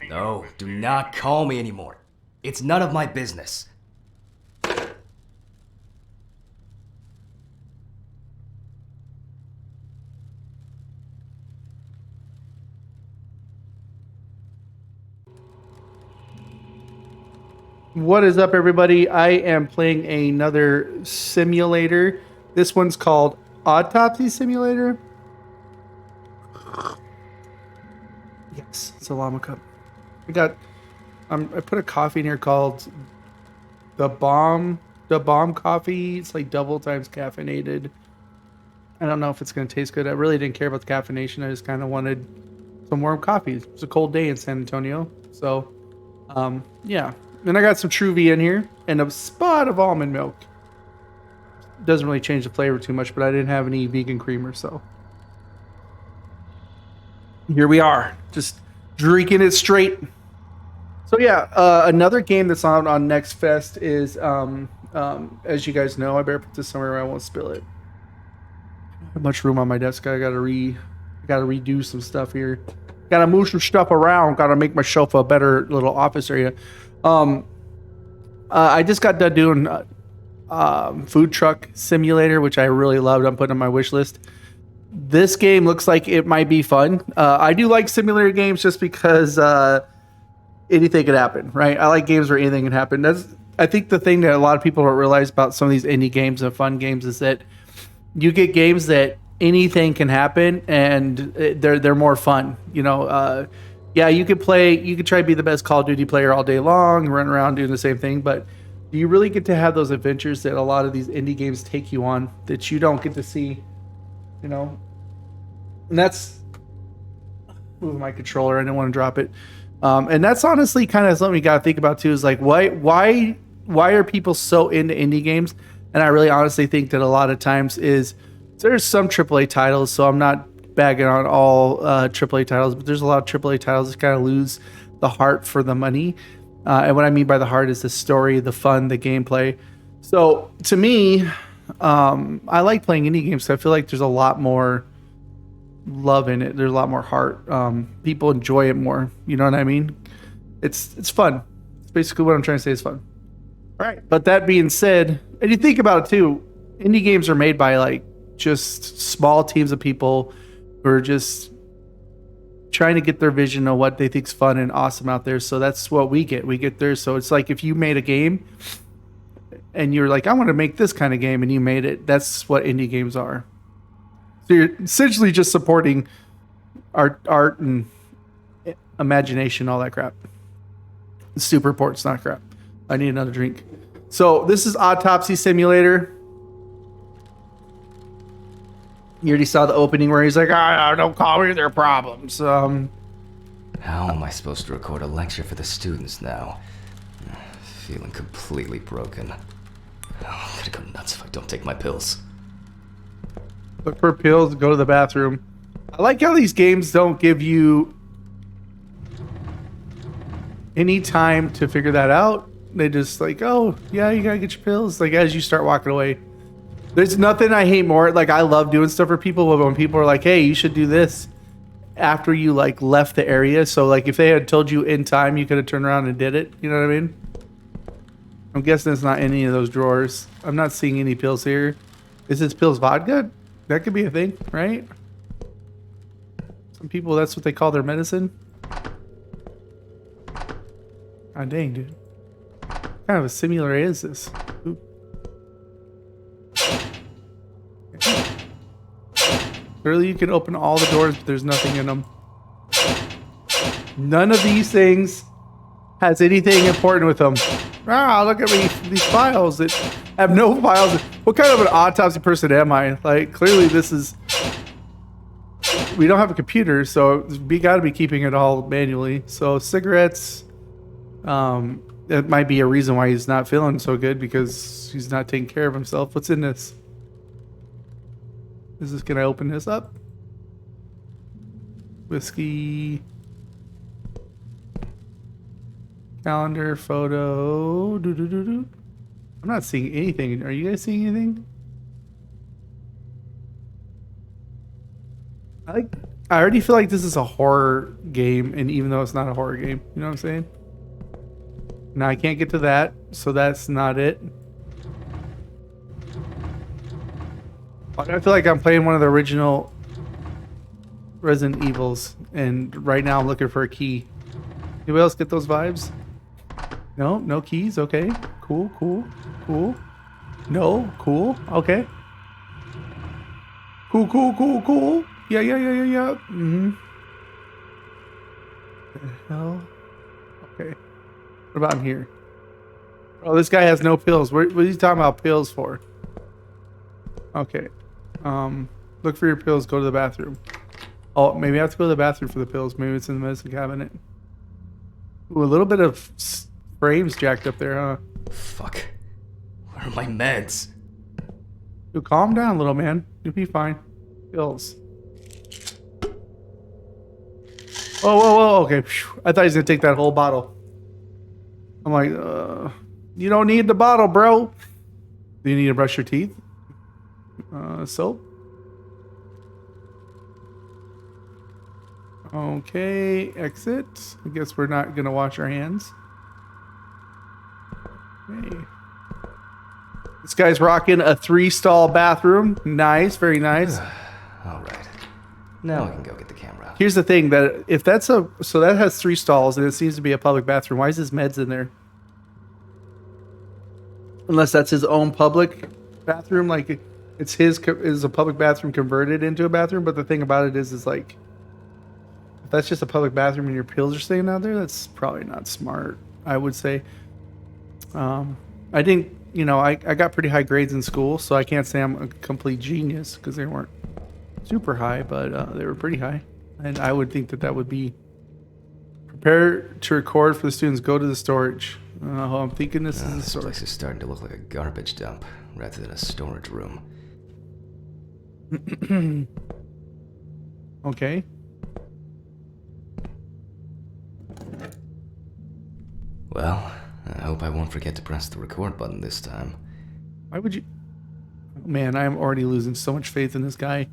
No, do not call me anymore. It's none of my business. What is up, everybody? I am playing another simulator. This one's called Autopsy Simulator. Yes, it's a llama cup. I put a coffee in here called the bomb coffee. It's like double times caffeinated. I don't know if it's gonna taste good. I really didn't care about the caffeination. I just kind of wanted some warm coffee. It's a cold day in San Antonio, so yeah. Then I got some Truvy in here and a spot of almond milk. Doesn't really change the flavor too much, but I didn't have any vegan creamer, so here we are, just drinking it straight. So yeah, another game that's on Next Fest is, as you guys know, I better put this somewhere where I won't spill it. I don't have much room on my desk. I gotta redo some stuff here. Gotta move some stuff around. Gotta make my shelf a better little office area. I just got done doing Food Truck Simulator, which I really loved. I'm putting on my wish list. This game looks like it might be fun. I do like simulator games just because anything could happen, right? I like games where anything can happen. I think the thing that a lot of people don't realize about some of these indie games and fun games is that you get games that anything can happen and they're more fun. You know, yeah, you could try to be the best Call of Duty player all day long, run around doing the same thing, but do you really get to have those adventures that a lot of these indie games take you on that you don't get to see, you know? And that's, move my controller, I didn't want to drop it. And that's honestly kind of something you got to think about too, is like, why are people so into indie games? And I really honestly think that a lot of times there's some AAA titles, so I'm not bagging on all AAA titles, but there's a lot of AAA titles that kind of lose the heart for the money. And what I mean by the heart is the story, the fun, the gameplay. So to me, I like playing indie games. So I feel like there's a lot more love in it. There's a lot more heart. People enjoy it more. You know what I mean? It's fun. It's basically what I'm trying to say is fun. All right. But that being said, and you think about it too, indie games are made by like just small teams of people who are just trying to get their vision of what they think's fun and awesome out there. So that's what we get there. So it's like if you made a game and you're like, I want to make this kind of game, and you made it, that's what indie games are. So you're essentially just supporting art and imagination, all that crap. Super important, not crap. I need another drink. So this is Autopsy Simulator. You already saw the opening where he's like, don't call me their problems. How am I supposed to record a lecture for the students now? Feeling completely broken. I'm gonna go nuts if I don't take my pills. Look for pills, go to the bathroom. I like how these games don't give you any time to figure that out. They just like, oh, yeah, you gotta get your pills. Like, as you start walking away. There's nothing I hate more. Like, I love doing stuff for people, but when people are like, hey, you should do this after you like left the area. So like if they had told you in time, you could have turned around and did it. You know what I mean? I'm guessing it's not any of those drawers. I'm not seeing any pills here. Is this pills vodka? That could be a thing, right? Some people, that's what they call their medicine. God dang, dude. What kind of a simulator is this? Ooh. Clearly you can open all the doors, but there's nothing in them. None of these things has anything important with them. Look at me, these files that have no files. What kind of an autopsy person am I? Like, clearly this is... We don't have a computer, so we got to be keeping it all manually. So cigarettes, that might be a reason why he's not feeling so good, because he's not taking care of himself. What's in this? Can I open this up? Whiskey. Calendar, photo. I'm not seeing anything. Are you guys seeing anything? I already feel like this is a horror game, and even though it's not a horror game, you know what I'm saying? Now I can't get to that, so that's not it. I feel like I'm playing one of the original Resident Evils, and right now I'm looking for a key. Anybody else get those vibes? No? No keys? Okay. Cool, cool, cool. No? Cool. Okay. Cool, cool, cool, cool. Yeah. Mm-hmm. The hell? Okay. What about in here? Oh, this guy has no pills. What are you talking about pills for? Okay. Look for your pills. Go to the bathroom. Oh, maybe I have to go to the bathroom for the pills. Maybe it's in the medicine cabinet. Ooh, a little bit of frames jacked up there, huh? Fuck. Where are my meds? Dude, calm down, little man. You'll be fine. Pills. Whoa. Okay. I thought he was going to take that whole bottle. I'm like, you don't need the bottle, bro. Do you need to brush your teeth? Soap? Okay, exit. I guess we're not going to wash our hands. Okay. This guy's rocking a 3-stall bathroom. Nice, very nice. All right. Now we can go get the camera. Here's the thing, that if that's a... So that has 3 stalls and it seems to be a public bathroom. Why is his meds in there? Unless that's his own public bathroom. Like, it's his... Is a public bathroom converted into a bathroom? But the thing about it is like... If that's just a public bathroom and your pills are staying out there, that's probably not smart, I would say. I didn't... You know, I got pretty high grades in school, so I can't say I'm a complete genius because they weren't super high, but they were pretty high. And I would think that that would be prepare to record for the students. Go to the storage. I'm thinking this is the This storage. place is starting to look like a garbage dump rather than a storage room. Okay. Well, I hope I won't forget to press the record button this time. Why would you... Man, I'm already losing so much faith in this guy.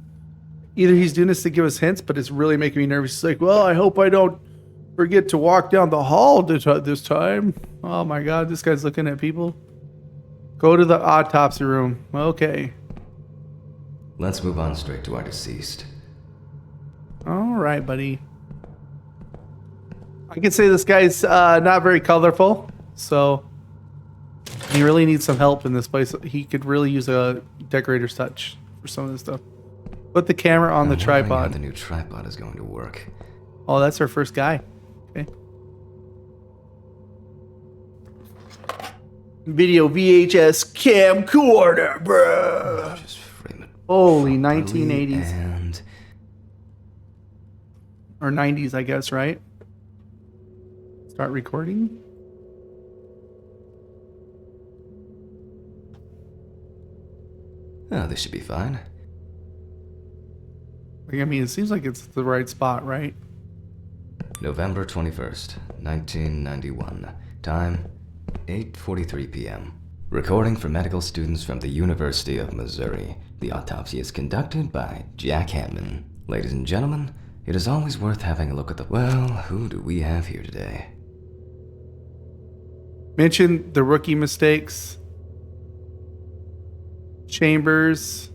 Either he's doing this to give us hints, but it's really making me nervous. He's like, well, I hope I don't forget to walk down the hall this time. Oh my god, this guy's looking at people. Go to the autopsy room. Okay. Let's move on straight to our deceased. All right, buddy. I can say this guy's not very colorful, so he really needs some help in this place. He could really use a decorator's touch for some of this stuff. Put the camera on the I'm wondering how tripod. the new tripod is going to work. Oh, that's our first guy. Okay. Video VHS camcorder, bro. Just frame it. Holy properly 1980s. And Or 90s, I guess, right? Start recording. oh, this should be fine. I mean, it seems like it's the right spot, right? November 21st, 1991. Time, 8:43 p.m. Recording for medical students from the University of Missouri. The autopsy is conducted by Jack Hammond. Ladies and gentlemen, it is always worth having a look at the... Well, who do we have here today? Mention the rookie mistakes. Chambers.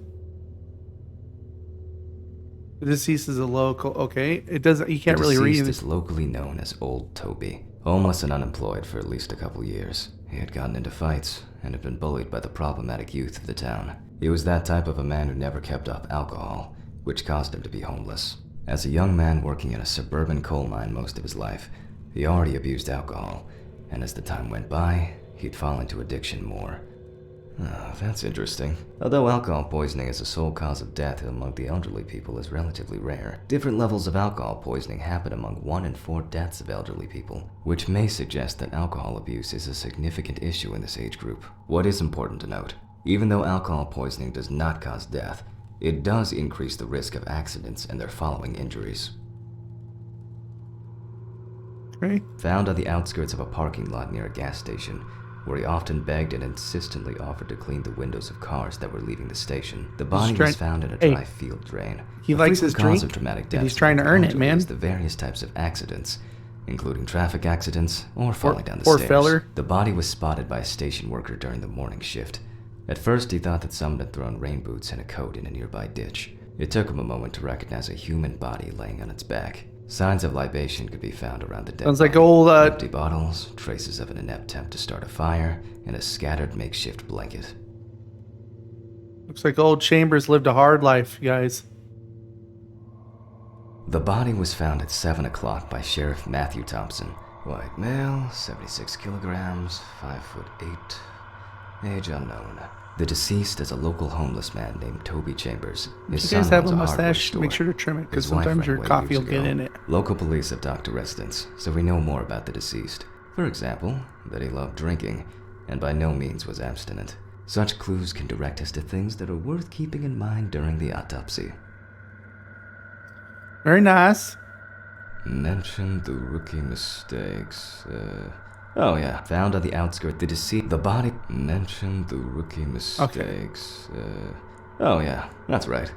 The deceased is a local. Okay, it doesn't. You can't really read The it. deceased is locally known as Old Toby. Homeless and unemployed for at least a couple years. He had gotten into fights and had been bullied by the problematic youth of the town. He was that type of a man who never kept off alcohol, which caused him to be homeless. As a young man working in a suburban coal mine most of his life, he already abused alcohol, and as the time went by, he'd fall into addiction more. Oh, that's interesting. Although alcohol poisoning as a sole cause of death among the elderly people is relatively rare, different levels of alcohol poisoning happen among 1 in 4 deaths of elderly people, which may suggest that alcohol abuse is a significant issue in this age group. What is important to note, even though alcohol poisoning does not cause death, it does increase the risk of accidents and their following injuries. Okay. Found on the outskirts of a parking lot near a gas station, where he often begged and insistently offered to clean the windows of cars that were leaving the station. The body was found in a dry field drain. He likes his drink, of dramatic deaths and he's trying to earn it, man. The various types of accidents, including traffic accidents or falling down the poor stairs. feller. The body was spotted by a station worker during the morning shift. At first, he thought that someone had thrown rain boots and a coat in a nearby ditch. It took him a moment to recognize a human body laying on its back. Signs of libation could be found around the dead Sounds body. like old Empty bottles, traces of an inept attempt to start a fire, and a scattered makeshift blanket. Looks like old Chambers lived a hard life, guys. The body was found at 7 o'clock by Sheriff Matthew Thompson. White male, 76 kilograms, 5'8", age unknown. The deceased is a local homeless man named Toby Chambers. If you guys have a mustache, make sure to trim it, because sometimes your coffee will get in it. Local police have talked to residents, so we know more about the deceased. For example, that he loved drinking, and by no means was abstinent. Such clues can direct us to things that are worth keeping in mind during the autopsy. Very nice. Mention the rookie mistakes. Oh yeah, found on the outskirts. The deceased. The body. Mention the rookie mistakes. Oh yeah, that's right.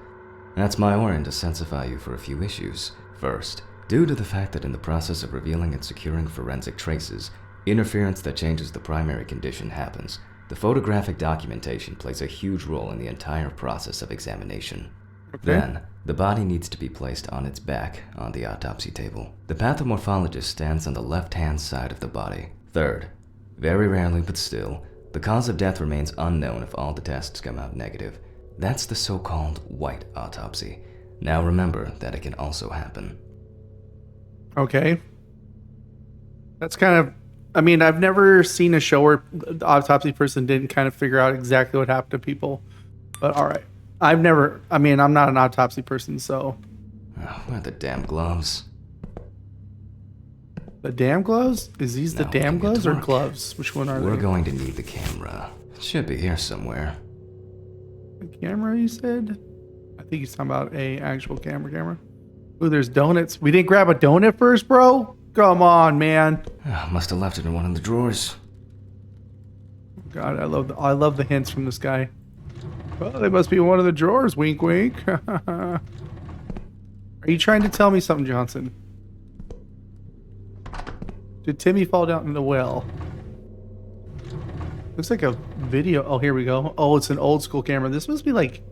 That's my warrant to sensify you for a few issues. First, due to the fact that in the process of revealing and securing forensic traces, interference that changes the primary condition happens. The photographic documentation plays a huge role in the entire process of examination. Okay. Then, the body needs to be placed on its back on the autopsy table. The pathomorphologist stands on the left-hand side of the body. Third, very rarely but still, the cause of death remains unknown if all the tests come out negative. That's the so-called white autopsy. Now remember that it can also happen. Okay. That's kind of... I mean, I've never seen a show where the autopsy person didn't kind of figure out exactly what happened to people. But all right. I'm not an autopsy person, so... Oh, where are the damn gloves? The damn gloves? Is these the damn gloves or gloves? Which one are they? We're going to need the camera. It should be here somewhere. The camera, you said? I think he's talking about a actual camera. Ooh, there's donuts. We didn't grab a donut first, bro? Come on, man. Oh, must have left it in one of the drawers. God, I love the hints from this guy. Well, they must be in one of the drawers. Wink, wink. Are you trying to tell me something, Johnson? Did Timmy fall down in the well? Looks like a video. Oh, here we go. Oh, it's an old school camera. This must be like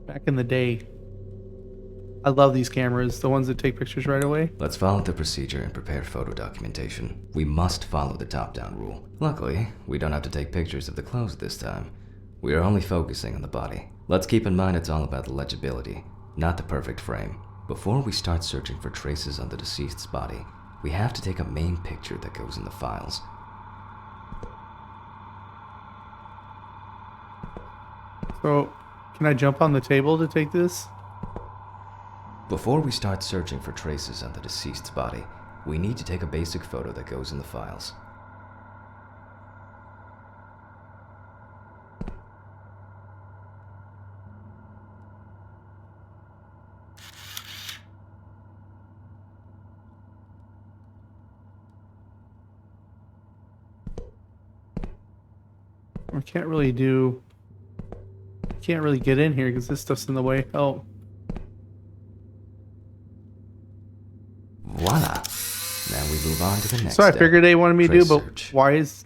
back in the day. I love these cameras, the ones that take pictures right away. Let's follow the procedure and prepare photo documentation. We must follow the top-down rule. Luckily, we don't have to take pictures of the clothes this time. We are only focusing on the body. Let's keep in mind it's all about the legibility, not the perfect frame. Before we start searching for traces on the deceased's body, we have to take a main picture that goes in the files. So, can I jump on the table to take this? Before we start searching for traces on the deceased's body, we need to take a basic photo that goes in the files. I can't really get in here because this stuff's in the way. Oh. Voila! Now we move on to the next So I step. figured they wanted me to do, but Search. why is...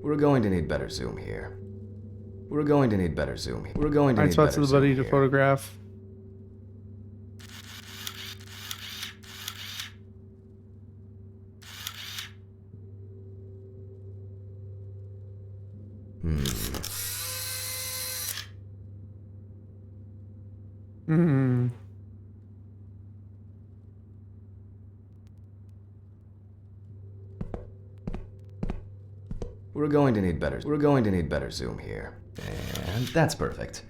We're going to need better zoom here. We're going to need better zoom here. Find spots of the body to photograph. Hmm. We're going to need better zoom here. And that's perfect.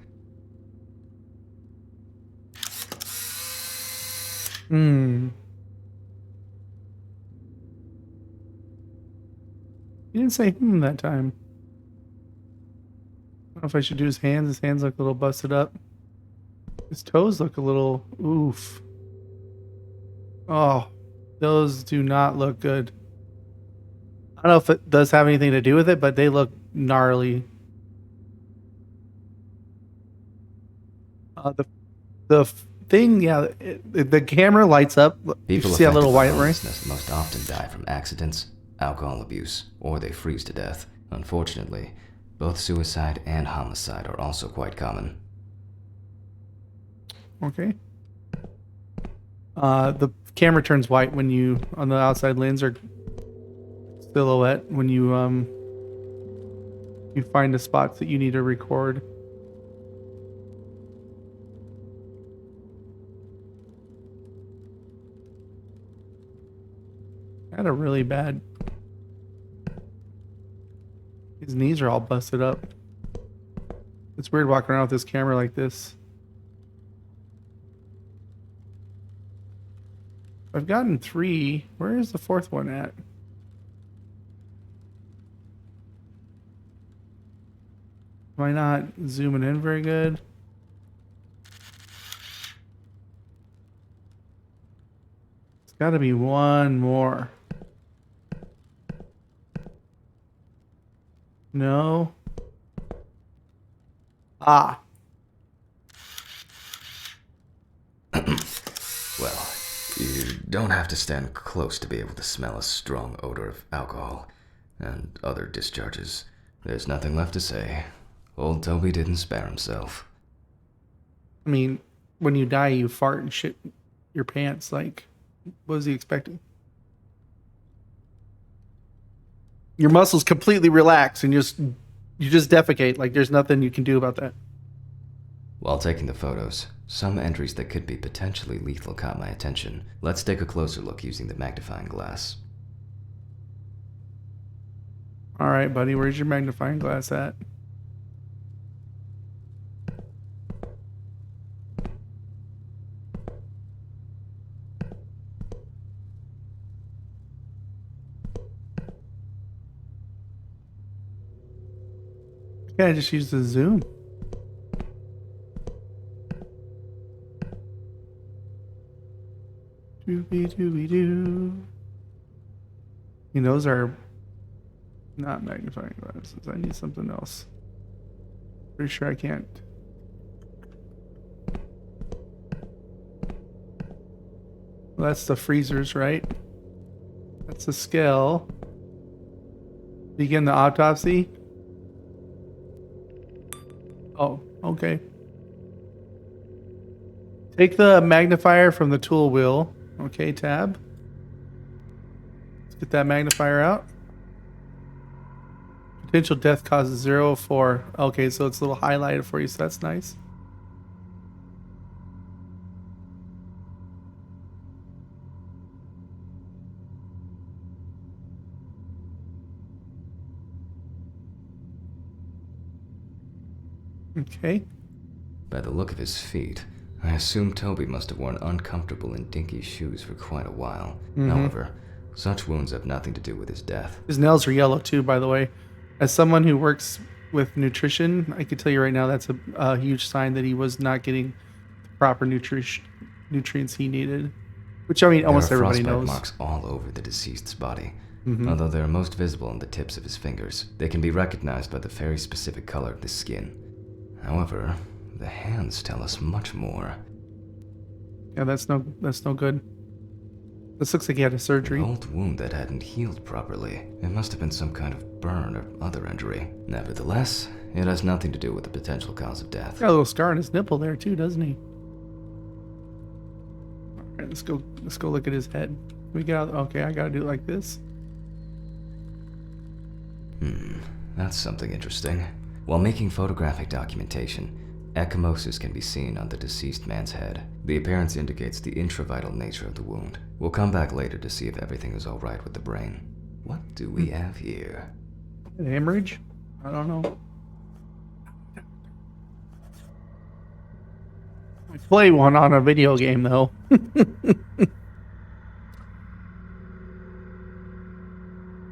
Hmm. You didn't say that time. I don't know if I should do his hands. His hands look a little busted up. His toes look a little... Oof. Oh, those do not look good. I don't know if it does have anything to do with it, but they look gnarly. The thing, yeah, the camera lights up. People You see that affected little by white ring? homelessness most often die from accidents, alcohol abuse, or they freeze to death. Unfortunately, both suicide and homicide are also quite common. Okay. The camera turns white when you on the outside lens or silhouette when you find the spots that you need to record. Had a really bad. His knees are all busted up. It's weird walking around with this camera like this. I've gotten 3. Where is the 4th one at? Am I not zooming in very good? It's got to be one more. No. Ah. Well, you don't have to stand close to be able to smell a strong odor of alcohol and other discharges. There's nothing left to say. Old Toby didn't spare himself. I mean, when you die, you fart and shit your pants. Like, what was he expecting? Your muscles completely relax and you just defecate. Like, there's nothing you can do about that. While taking the photos, some entries that could be potentially lethal caught my attention. Let's take a closer look using the magnifying glass. All right, buddy, where's your magnifying glass at? Yeah, I just use the zoom. Dooby. Those are not magnifying glasses. I need something else. Pretty sure I can't. Well, that's the freezers, right? That's the scale. Begin the autopsy. Oh, okay. Take the magnifier from the tool wheel. Okay, tab. Let's get that magnifier out. Potential death causes 0 4. Okay, so it's a little highlighted for you, so that's nice. Okay. By the look of his feet, I assume Toby must have worn uncomfortable and dinky shoes for quite a while. However, such wounds have nothing to do with his death. His nails are yellow too, by the way. As someone who works with nutrition, I can tell you right now that's a huge sign that he was not getting the proper nutrients he needed. Which, I mean, almost everybody There are knows. frostbite marks all over the deceased's body. Although they are most visible on the tips of his fingers, they can be recognized by the very specific color of the skin. However, the hands tell us much more. Yeah, that's no good. This looks like he had a surgery. An old wound that hadn't healed properly. It must have been some kind of burn or other injury. Nevertheless, it has nothing to do with the potential cause of death. Got a little scar on his nipple there too, doesn't he? All right, let's go look at his head. We got okay. I gotta do it like this. That's something interesting. While making photographic documentation, ecchymosis can be seen on the deceased man's head. The appearance indicates the intravital nature of the wound. We'll come back later to see if everything is alright with the brain. What do we have here? An hemorrhage? I don't know. I play one on a video game though.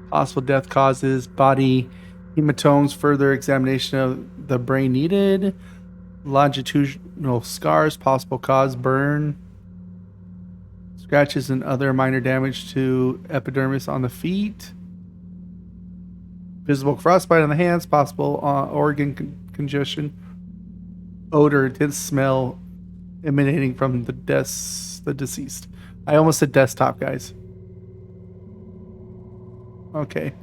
Possible death causes, body hematomes, further examination of the brain needed, longitudinal scars, possible cause, burn, scratches and other minor damage to epidermis on the feet. Visible frostbite on the hands, possible organ congestion, odor, intense smell emanating from the deceased. I almost said desktop, guys. Okay.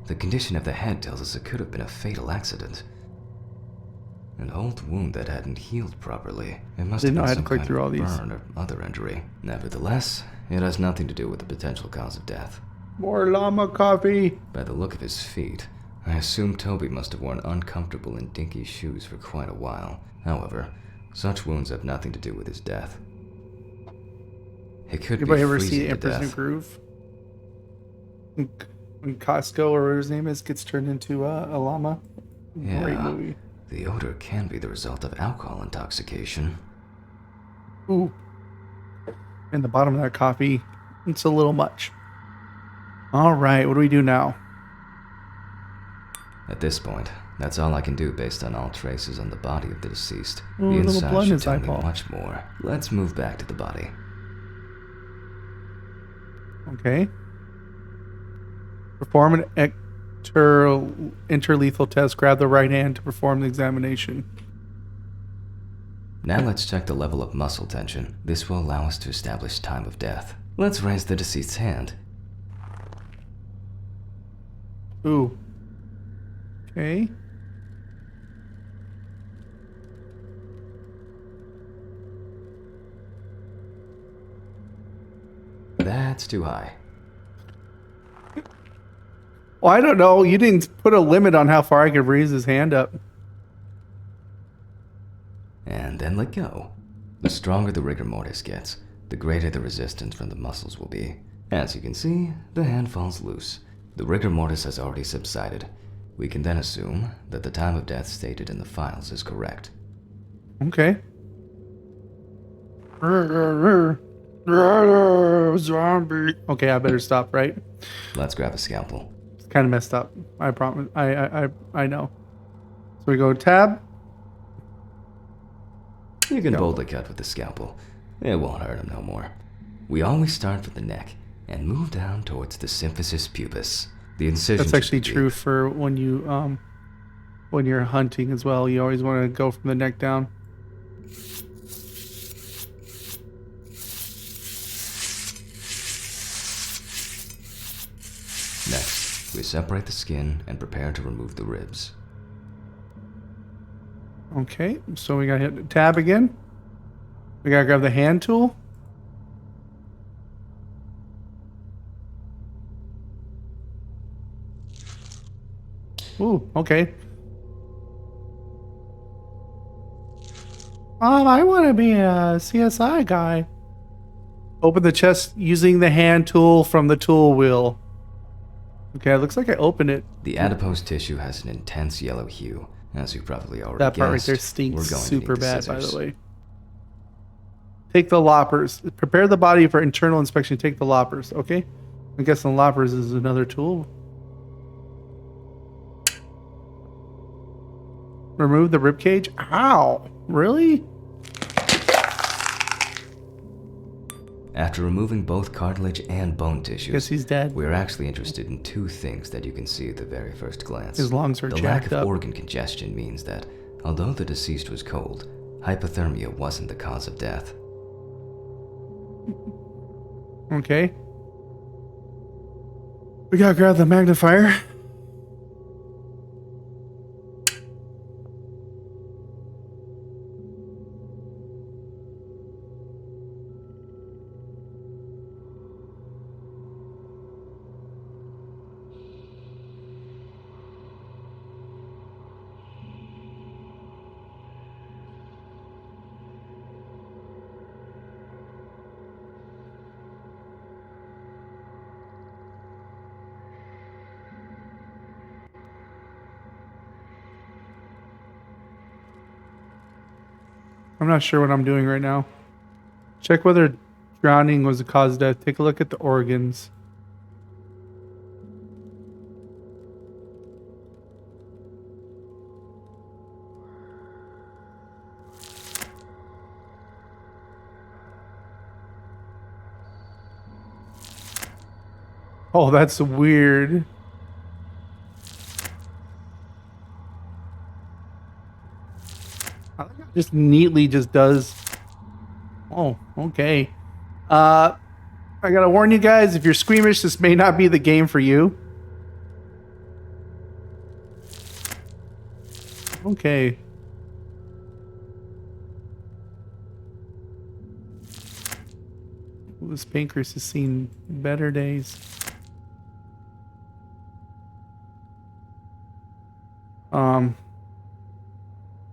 The condition of the head tells us it could have been a fatal accident. An old wound that hadn't healed properly. It must have Didn't know been I had to some click kind through all of these. burn or other injury. Nevertheless, it has nothing to do with the potential cause of death. More llama coffee. By the look of his feet, I assume Toby must have worn uncomfortable and dinky shoes for quite a while. However, such wounds have nothing to do with his death. It could Anybody be ever freezing see to Emperor's New death. Groove? When Costco, or whatever his name is, gets turned into a llama. Great Yeah, movie. the odor can be the result of alcohol intoxication. Ooh. And the bottom of that coffee, it's a little much. All right, what do we do now? At this point, that's all I can do based on all traces on the body of the deceased. Ooh, a The little inside blood in should his tell me eyeball. much more. Let's move back to the body. Okay. Perform an inter-lethal test. Grab the right hand to perform the examination. Now let's check the level of muscle tension. This will allow us to establish time of death. Let's raise the deceased's hand. Ooh. Okay. That's too high. Well, I don't know. You didn't put a limit on how far I could raise his hand up. And then let go. The stronger the rigor mortis gets, the greater the resistance from the muscles will be. As you can see, the hand falls loose. The rigor mortis has already subsided. We can then assume that the time of death stated in the files is correct. Okay. Zombie. Okay, I better stop, right? Let's grab a scalpel. It's kind of messed up. I promise. I know. So we go tab. You can boldly cut with the scalpel. It won't hurt him no more. We always start from the neck and move down towards the symphysis pubis. The incision. That's actually should be true for when you're hunting as well. You always want to go from the neck down. Next, we separate the skin and prepare to remove the ribs. Okay, so we gotta hit tab again. We gotta grab the hand tool. Ooh, okay. I want to be a CSI guy. Open the chest using the hand tool from the tool wheel. Okay, it looks like I opened it. The adipose tissue has an intense yellow hue, as you probably already That part right guessed. there We're stinks going to super need the bad, by scissors. the way. Take the loppers. Prepare the body for internal inspection. Take the loppers, okay? I'm guessing loppers is another tool. Remove the rib cage. Ow! Really? After removing both cartilage and bone tissues, Guess he's dead. we're actually interested in two things that you can see at the very first glance. His lungs are The lack jacked of up. organ congestion means that, although the deceased was cold, hypothermia wasn't the cause of death. Okay. We gotta grab the magnifier. I'm not sure what I'm doing right now. Check whether drowning was the cause of death. Take a look at the organs. Oh, that's weird. I like how it just neatly just does. Oh, okay. Uh, I gotta warn you guys, if you're squeamish, this may not be the game for you. Okay. Well, this Pancreas has seen better days.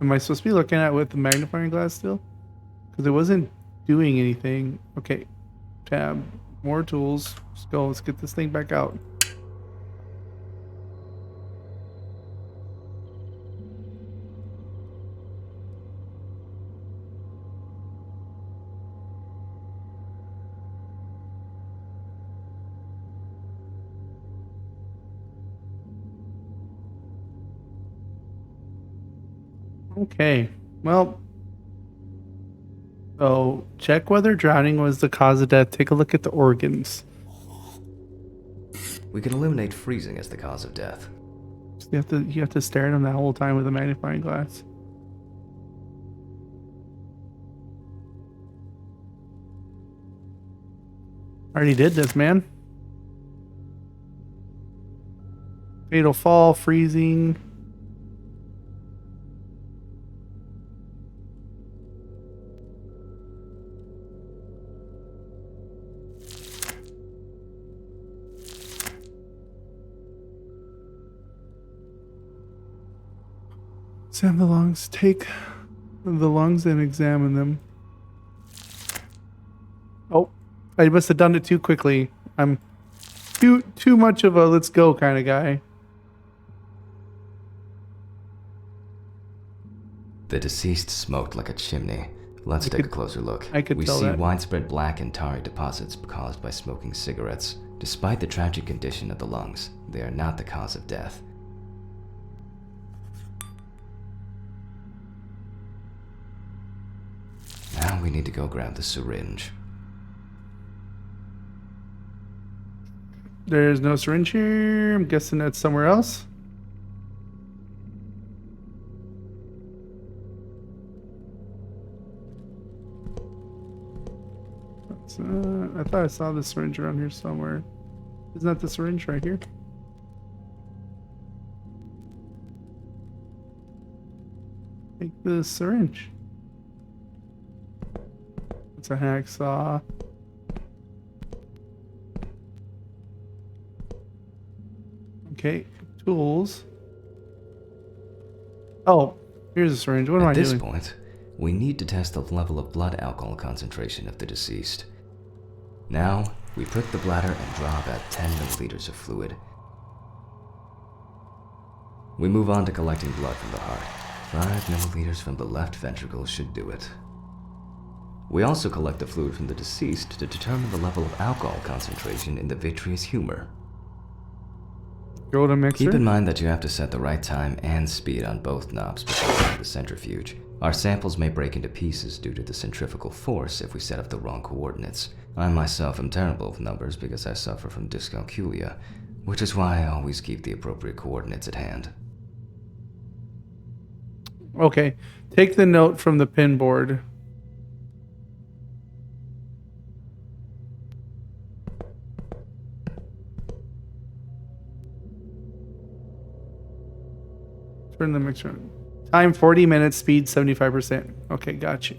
Am I supposed to be looking at with the magnifying glass still? Because it wasn't doing anything. Okay. Tab. More tools. Let's go. Let's get this thing back out. Okay. Well. Oh, check whether drowning was the cause of death. Take a look at the organs. We can eliminate freezing as the cause of death. So you have to stare at them the whole time with a magnifying glass. Already did this, man. Fatal fall, freezing. Examine the lungs. Take the lungs and examine them. Oh, I must have done it too quickly. I'm too much of a let's go kind of guy. The deceased smoked like a chimney. Let's take a closer look. I could we tell see that. widespread black and tarry deposits caused by smoking cigarettes. Despite the tragic condition of the lungs, they are not the cause of death. Now we need to go grab the syringe. There's no syringe here. I'm guessing that's somewhere else. I thought I saw the syringe around here somewhere. Isn't that the syringe right here? Take the syringe. It's a hacksaw. Okay, tools. Oh, here's a syringe. What am I doing? At this point, we need to test the level of blood alcohol concentration of the deceased. Now, we prick the bladder and draw about 10 milliliters of fluid. We move on to collecting blood from the heart. 5 milliliters from the left ventricle should do it. We also collect the fluid from the deceased to determine the level of alcohol concentration in the vitreous humor. Go to mixer. Keep in mind that you have to set the right time and speed on both knobs before running the centrifuge. Our samples may break into pieces due to the centrifugal force if we set up the wrong coordinates. I myself am terrible with numbers because I suffer from dyscalculia, which is why I always keep the appropriate coordinates at hand. Okay, take the note from the pin board. Turn the mixer on. Time 40 minutes, speed 75%. Okay, got you.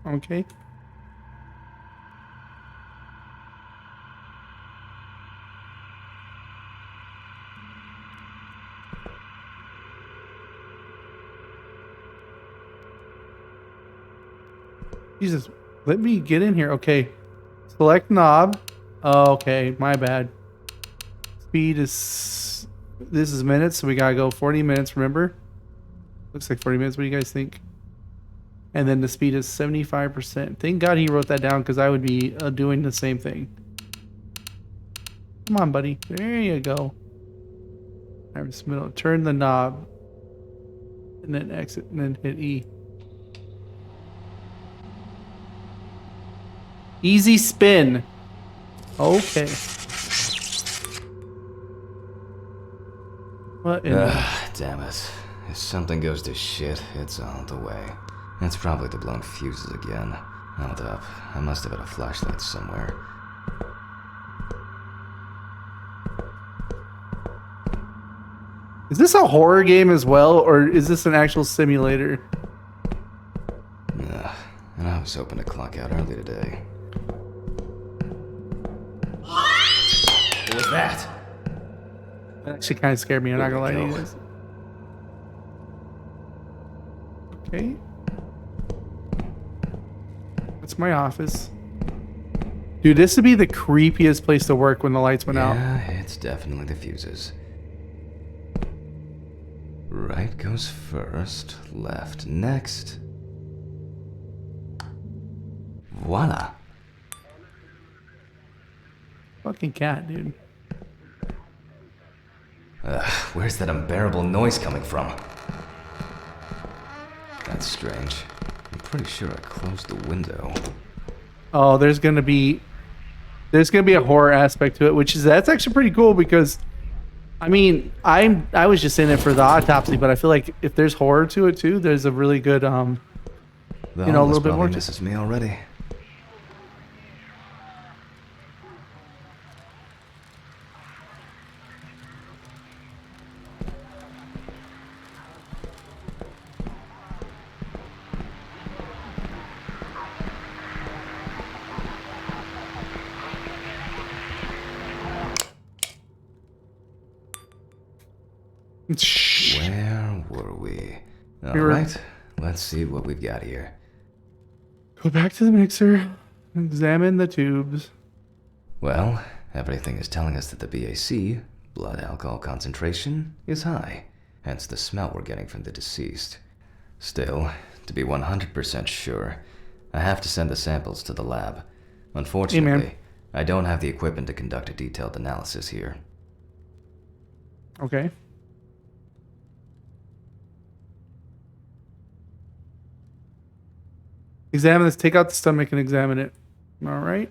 Okay. Jesus, let me get in here. Okay. Select knob. Oh, okay, my bad. Speed is... This is minutes, so we gotta go 40 minutes, remember? Looks like 40 minutes. What do you guys think? And then the speed is 75%. Thank God he wrote that down because I would be doing the same thing. Come on, buddy. There you go. Iris middle. Turn the knob. And then exit and then hit E. Easy spin. Okay. What in the... Damn it. If something goes to shit, it's all the way. It's probably the blown fuses again. Hold up. I must have had a flashlight somewhere. Is this a horror game as well, or is this an actual simulator? And I was hoping to clock out early today. What was that? That actually kind of scared me, I'm not gonna lie to you guys. Okay. That's my office. Dude, this would be the creepiest place to work when the lights went out. Yeah, it's definitely the fuses. Right goes first, left next. Voila. Fucking cat, dude. Where's that unbearable noise coming from? That's strange. I'm pretty sure I closed the window. Oh, there's gonna be a horror aspect to it, that's actually pretty cool because I mean, I was just in it for the autopsy, but I feel like if there's horror to it too, there's a really good a little bit more. Misses me already. Where were we? Alright, let's see what we've got here. Go back to the mixer, examine the tubes. Well, everything is telling us that the BAC, blood alcohol concentration, is high, hence the smell we're getting from the deceased. Still, to be 100% sure, I have to send the samples to the lab. Unfortunately, I don't have the equipment to conduct a detailed analysis here. Okay. Examine this. Take out the stomach and examine it. All right.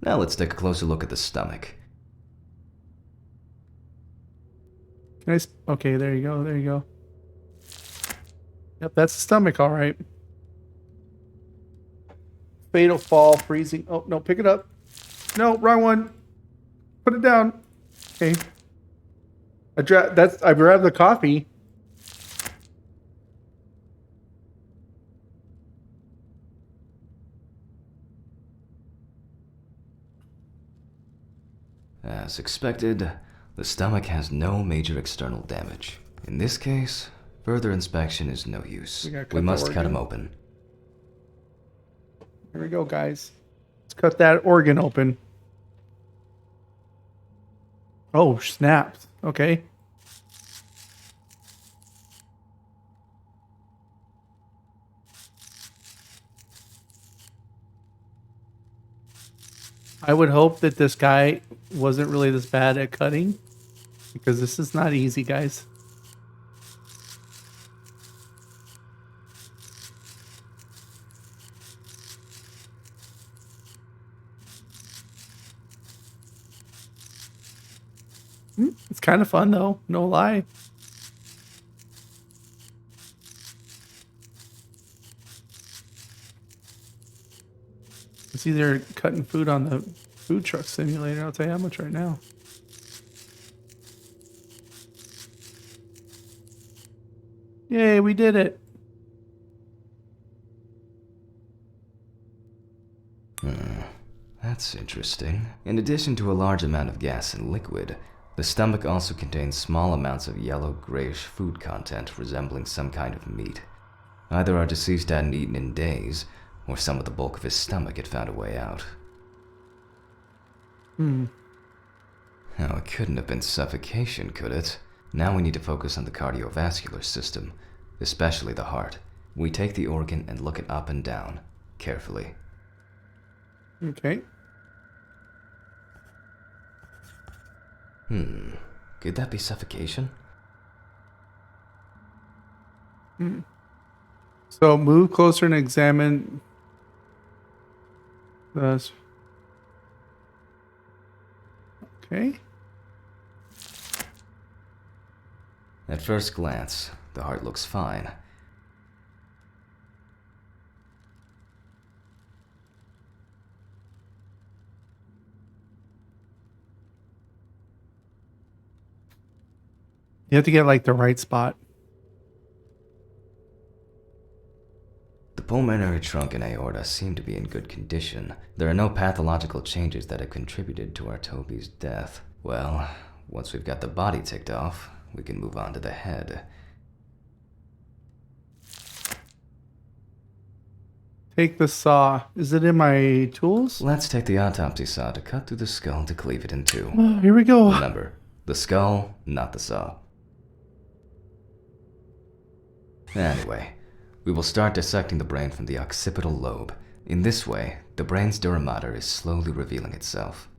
Now let's take a closer look at the stomach. Okay, there you go. There you go. Yep, that's the stomach. All right. Fatal fall, freezing. Oh, no, pick it up. No, wrong one. Put it down. Okay. I grabbed the coffee. As expected, the stomach has no major external damage. In this case, further inspection is no use. We must cut him open. Here we go, guys. Let's cut that organ open. Oh, snapped. Okay. I would hope that this guy wasn't really this bad at cutting, because this is not easy, guys. It's kind of fun, though. No lie. It's either cutting food on the food truck simulator. I'll tell you how much right now. Yay, we did it. That's interesting. In addition to a large amount of gas and liquid, the stomach also contains small amounts of yellow-grayish food content resembling some kind of meat. Either our deceased hadn't eaten in days, or some of the bulk of his stomach had found a way out. Oh, it couldn't have been suffocation, could it? Now we need to focus on the cardiovascular system, especially the heart. We take the organ and look it up and down, carefully. Okay. Could that be suffocation? So move closer and examine this. Okay. At first glance, the heart looks fine. You have to get like the right spot. The pulmonary trunk and aorta seem to be in good condition. There are no pathological changes that have contributed to our Toby's death. Well, once we've got the body ticked off, we can move on to the head. Take the saw. Is it in my tools? Let's take the autopsy saw to cut through the skull to cleave it in two. Oh, here we go. Remember, the skull, not the saw. Anyway, we will start dissecting the brain from the occipital lobe. In this way, the brain's dura mater is slowly revealing itself.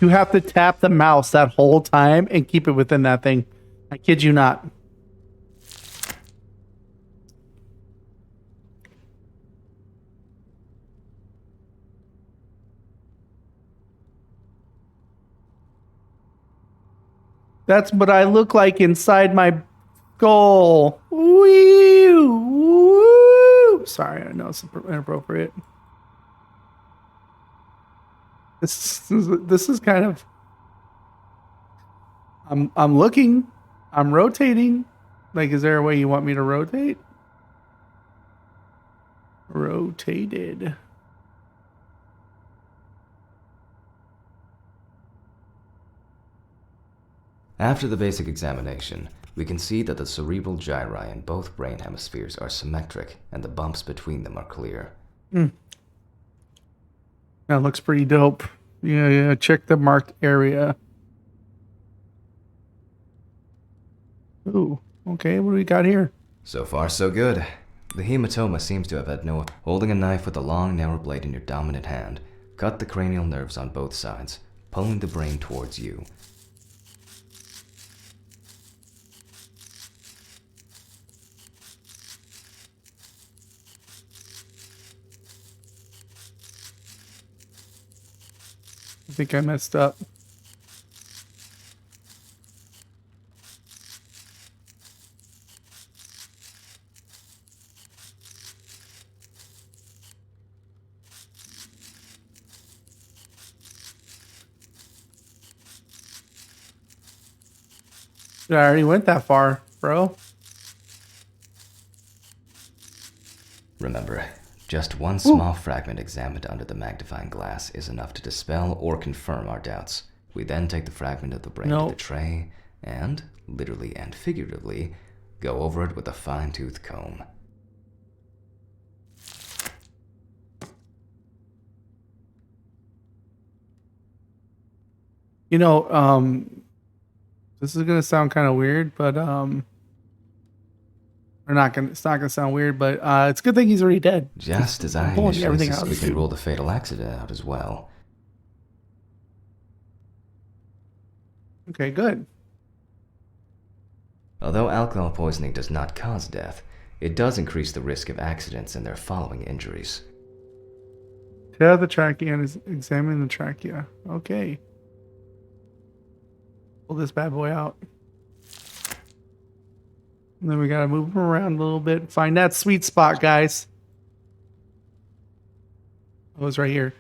You have to tap the mouse that whole time and keep it within that thing. I kid you not. That's what I look like inside my skull. Woo! Woo! Sorry, I know it's inappropriate. This is kind of. I'm looking. I'm rotating. Like, is there a way you want me to rotate? Rotated. After the basic examination, we can see that the cerebral gyri in both brain hemispheres are symmetric and the bumps between them are clear. That looks pretty dope. Yeah, check the marked area. Ooh, okay, what do we got here? So far, so good. The hematoma seems to have had no... Holding a knife with a long, narrow blade in your dominant hand, cut the cranial nerves on both sides, pulling the brain towards you. I think I messed up. I already went that far, bro. Remember, just one small fragment examined under the magnifying glass is enough to dispel or confirm our doubts. We then take the fragment of the brain to the tray and, literally and figuratively, go over it with a fine-tooth comb. You know, this is gonna sound kind of weird, but it's not gonna sound weird, but it's a good thing he's already dead. Just as I initially we can rule the fatal accident out as well. Okay, good. Although alcohol poisoning does not cause death, it does increase the risk of accidents and their following injuries. Tear the trachea and examine the trachea. Okay. Pull this bad boy out. And then we gotta move him around a little bit. Find that sweet spot, guys. Oh, it's right here.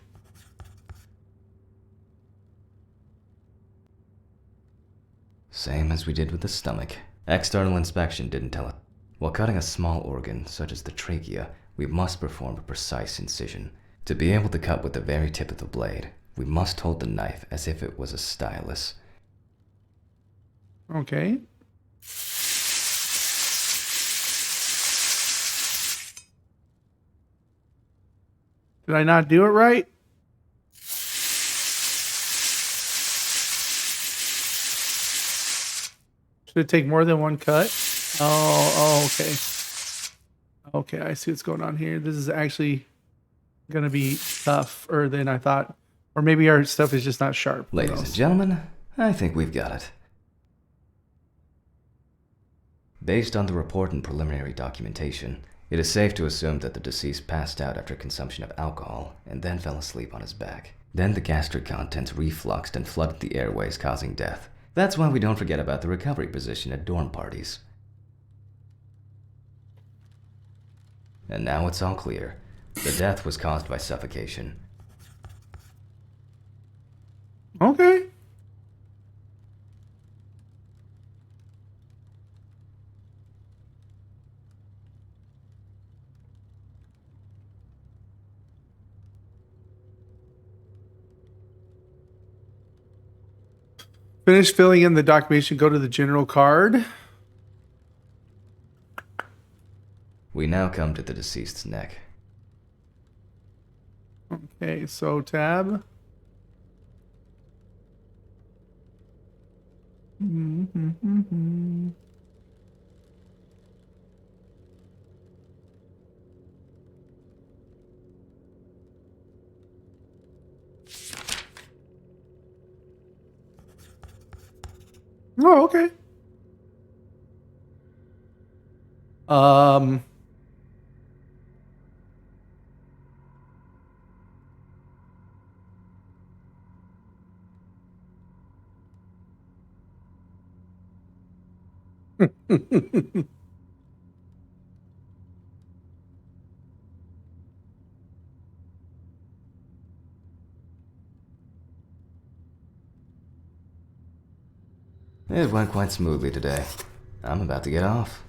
Same as we did with the stomach. External inspection didn't tell it. While cutting a small organ, such as the trachea, we must perform a precise incision. To be able to cut with the very tip of the blade, we must hold the knife as if it was a stylus. Okay. Did I not do it right? Should it take more than one cut? Oh, okay. Okay, I see what's going on here. This is actually going to be tougher than I thought. Or maybe our stuff is just not sharp. Ladies and gentlemen, I think we've got it. Based on the report and preliminary documentation, it is safe to assume that the deceased passed out after consumption of alcohol and then fell asleep on his back. Then the gastric contents refluxed and flooded the airways, causing death. That's why we don't forget about the recovery position at dorm parties. And now it's all clear. The death was caused by suffocation. Okay. Finish filling in the documentation. Go to the general card. We now come to the deceased's neck. Okay, so tab. Oh, okay. It went quite smoothly today. I'm about to get off.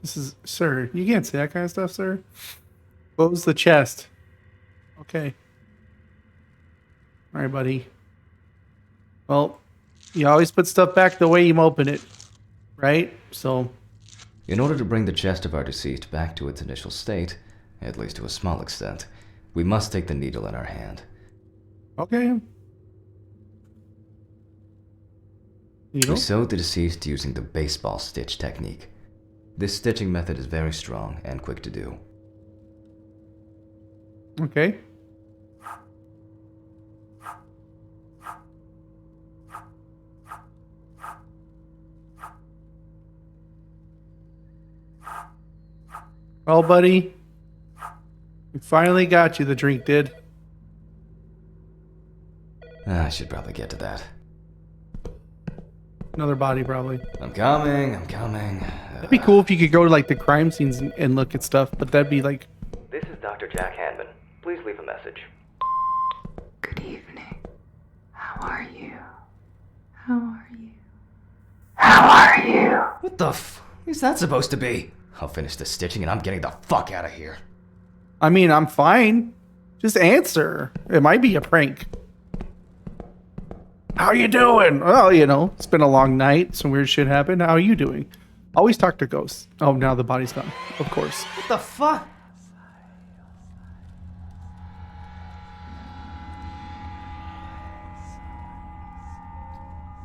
This is, sir, you can't say that kind of stuff, sir. Close the chest. Okay. All right, buddy. Well, you always put stuff back the way you open it, right? So, In order to bring the chest of our deceased back to its initial state, at least to a small extent, we must take the needle in our hand. okay. Needle? We sewed the deceased using the baseball stitch technique. This stitching method is very strong and quick to do. Okay. Well, buddy, we finally got you. The drink did. I should probably get to that. Another body, probably. I'm coming. It'd be cool if you could go to like the crime scenes and look at stuff, but that'd be like. This is Dr. Jack Hanman. Please leave a message. Good evening. How are you? How are you? How are you? What the f is that supposed to be? I'll finish the stitching and I'm getting the fuck out of here. I mean, I'm fine. Just answer. It might be a prank. How you doing? Well, you know, it's been a long night. Some weird shit happened. How are you doing? Always talk to ghosts. Oh, now the body's gone. Of course. What the fuck?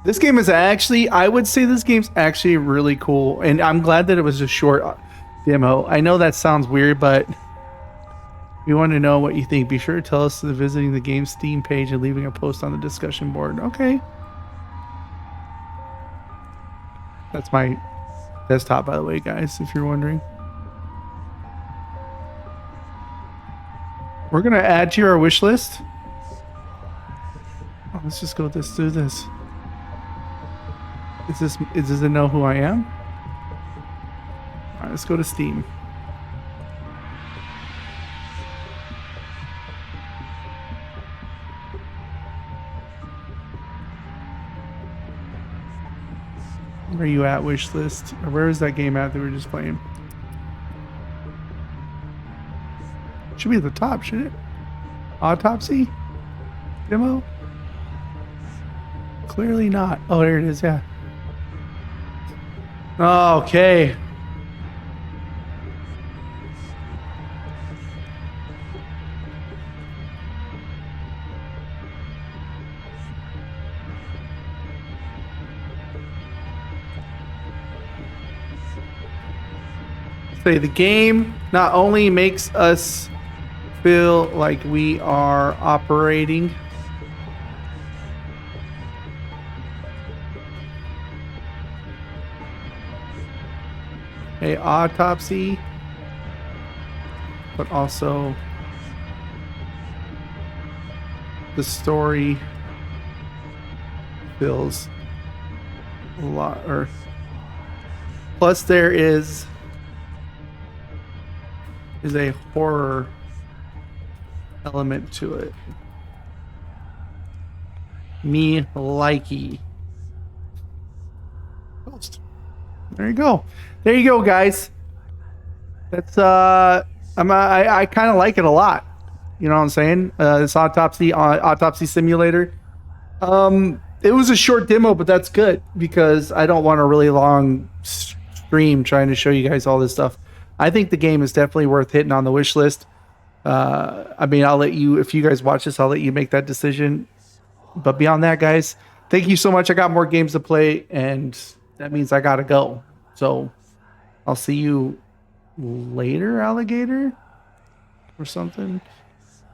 This game is actually, I would say this game's actually really cool. And I'm glad that it was a short demo. I know that sounds weird, but we want to know what you think. Be sure to tell us visiting the game's Steam page and leaving a post on the discussion board. Okay. That's my desktop, by the way, guys, if you're wondering. We're going to add to our wish list. Oh, let's just go do this. Does it know who I am? All right, let's go to Steam. Where are you at, wish list? Or where is that game at that we were just playing? It should be at the top, shouldn't it? Autopsy? Demo? Clearly not. Oh, there it is, yeah. Okay. Say the game not only makes us feel like we are operating a autopsy, but also the story feels a lot, or plus there is a horror element to it. Me likey. Post. There you go. There you go, guys. That's I kind of like it a lot. You know what I'm saying? This autopsy simulator. It was a short demo, but that's good because I don't want a really long stream trying to show you guys all this stuff. I think the game is definitely worth hitting on the wish list. I mean, I'll let you, if you guys watch this, I'll let you make that decision. But beyond that, guys, thank you so much. I got more games to play, and that means I gotta go. So I'll see you later, alligator, or something.